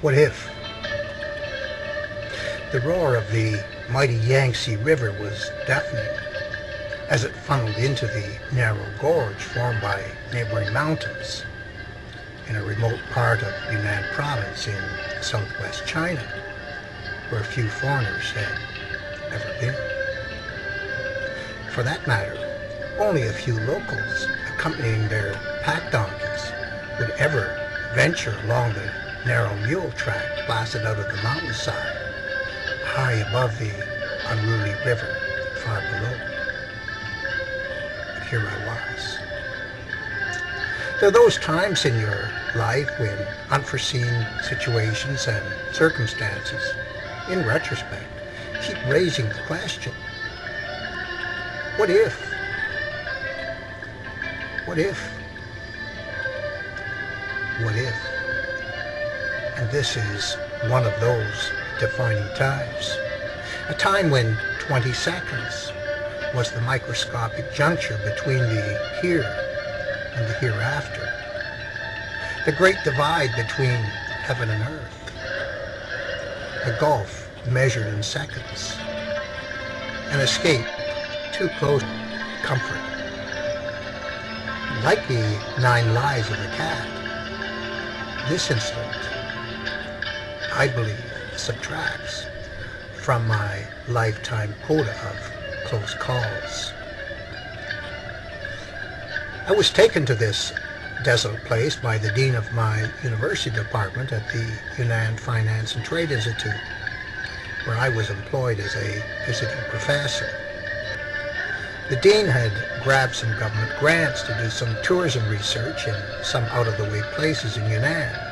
What if? The roar of the mighty Yangtze River was deafening as it funneled into the narrow gorge formed by neighboring mountains in a remote part of Yunnan province in southwest China, where few foreigners had ever been. For that matter, only a few locals accompanying their pack donkeys would ever venture along the narrow mule track blasted out of the mountainside, high above the unruly river far below. But here I was. There are those times in your life when unforeseen situations and circumstances, in retrospect, keep raising the question, what if? What if? What if? And this is one of those defining times. A time when 20 seconds was the microscopic juncture between the here and the hereafter. The great divide between heaven and earth. A gulf measured in seconds. An escape too close to comfort. Like the 9 lives of a cat, this incident, I believe, subtracts from my lifetime quota of close calls. I was taken to this desolate place by the dean of my university department at the Yunnan Finance and Trade Institute, where I was employed as a visiting professor. The dean had grabbed some government grants to do some tourism research in some out-of-the-way places in Yunnan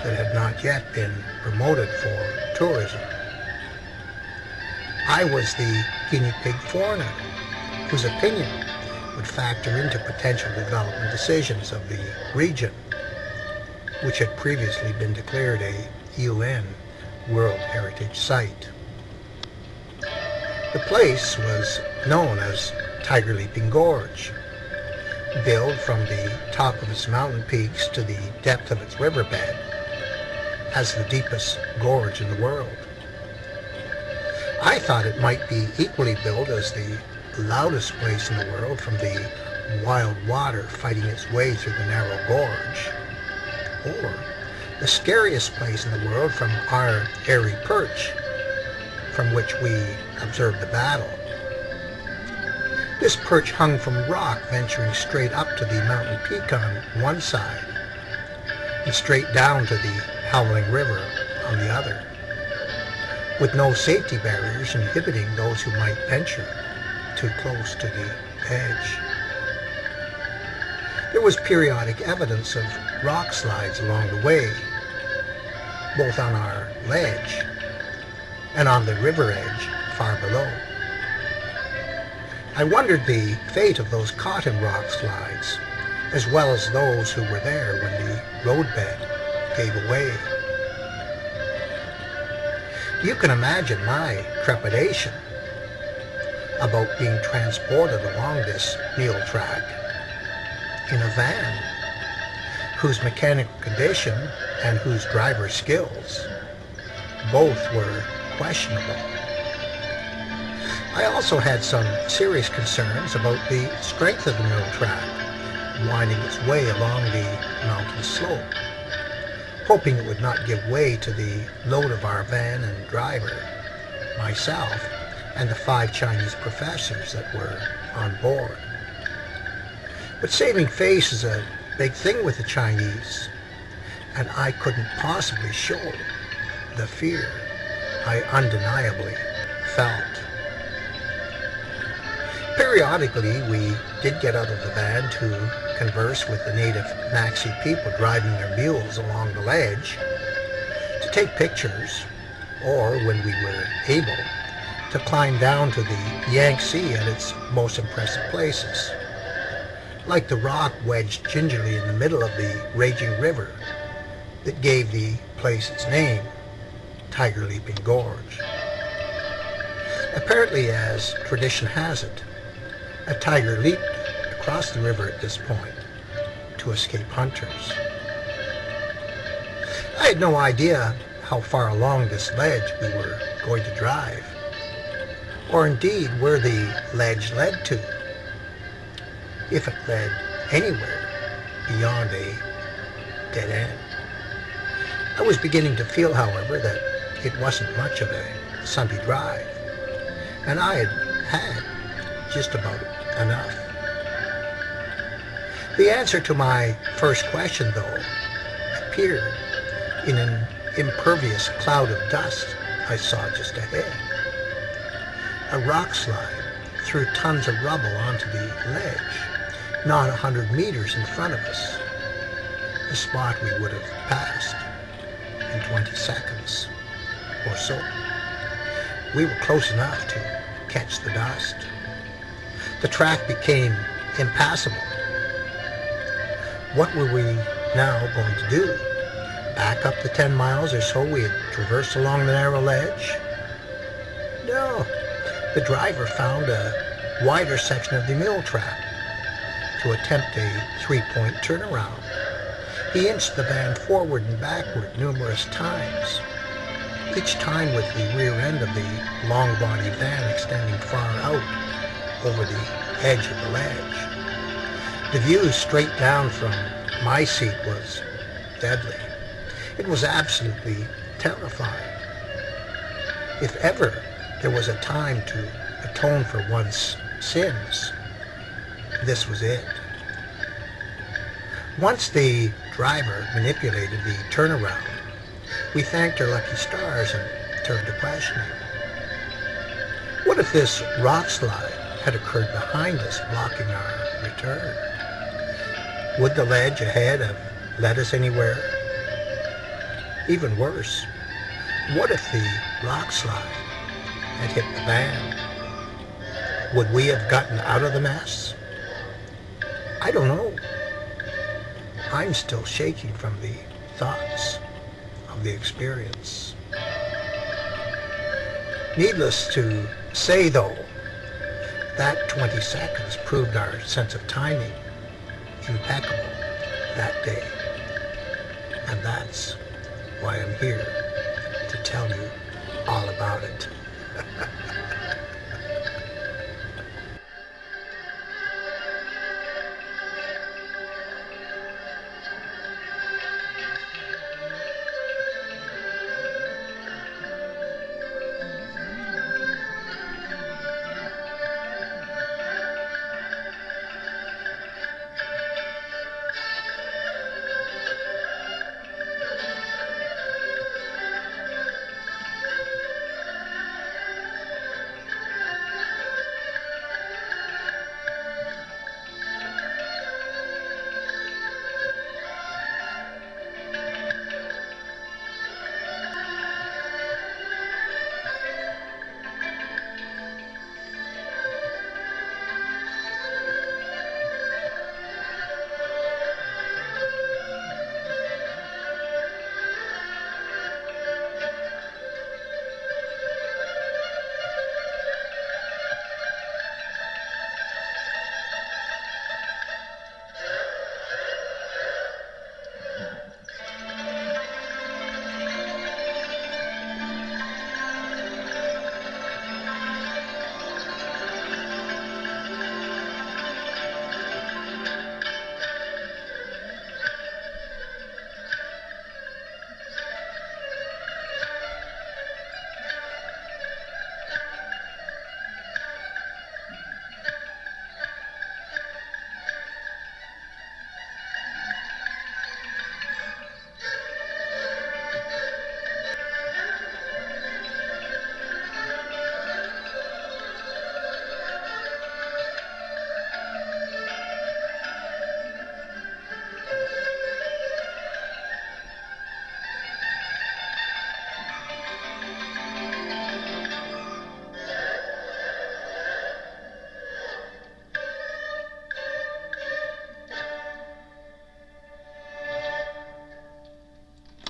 that had not yet been promoted for tourism. I was the guinea pig foreigner whose opinion would factor into potential development decisions of the region, which had previously been declared a UN World Heritage Site. The place was known as Tiger Leaping Gorge, billed from the top of its mountain peaks to the depth of its riverbed as the deepest gorge in the world. I thought it might be equally billed as the loudest place in the world from the wild water fighting its way through the narrow gorge, or the scariest place in the world from our airy perch from which we observed the battle. This perch hung from rock venturing straight up to the mountain peak on one side and straight down to the howling river on the other, with no safety barriers inhibiting those who might venture too close to the edge. There was periodic evidence of rock slides along the way, both on our ledge and on the river edge far below. I wondered the fate of those caught in rock slides, as well as those who were there when the roadbed gave away. You can imagine my trepidation about being transported along this mule track in a van whose mechanical condition and whose driver's skills both were questionable. I also had some serious concerns about the strength of the mule track winding its way along the mountain slope, hoping it would not give way to the load of our van and driver, myself, and the 5 Chinese professors that were on board. But saving face is a big thing with the Chinese, and I couldn't possibly show the fear I undeniably felt. Periodically, we did get out of the van to converse with the native Maxi people driving their mules along the ledge, to take pictures, or, when we were able, to climb down to the Yangtze at its most impressive places, like the rock wedged gingerly in the middle of the raging river that gave the place its name, Tiger Leaping Gorge. Apparently, as tradition has it, a tiger leaped across the river at this point to escape hunters. I had no idea how far along this ledge we were going to drive, or indeed where the ledge led to, if it led anywhere beyond a dead end. I was beginning to feel, however, that it wasn't much of a Sunday drive, and I had had just about enough. The answer to my first question, though, appeared in an impervious cloud of dust I saw just ahead. A rock slide threw tons of rubble onto the ledge, not 100 meters in front of us, a spot we would have passed in 20 seconds or so. We were close enough to catch the dust. The track became impassable. What were we now going to do? Back up the 10 miles or so we had traversed along the narrow ledge? No. The driver found a wider section of the mule track to attempt a 3-point turnaround. He inched the van forward and backward numerous times, each time with the rear end of the long-body van extending far out over the edge of the ledge. The view straight down from my seat was deadly. It was absolutely terrifying. If ever there was a time to atone for one's sins, this was it. Once the driver manipulated the turnaround, we thanked our lucky stars and turned to questioning. What if this rock slide had occurred behind us, blocking our return? Would the ledge ahead have led us anywhere? Even worse, what if the rock slide had hit the van? Would we have gotten out of the mess? I don't know. I'm still shaking from the thoughts of the experience. Needless to say, though, that 20 seconds proved our sense of timing impeccable that day. And that's why I'm here to tell you all about it.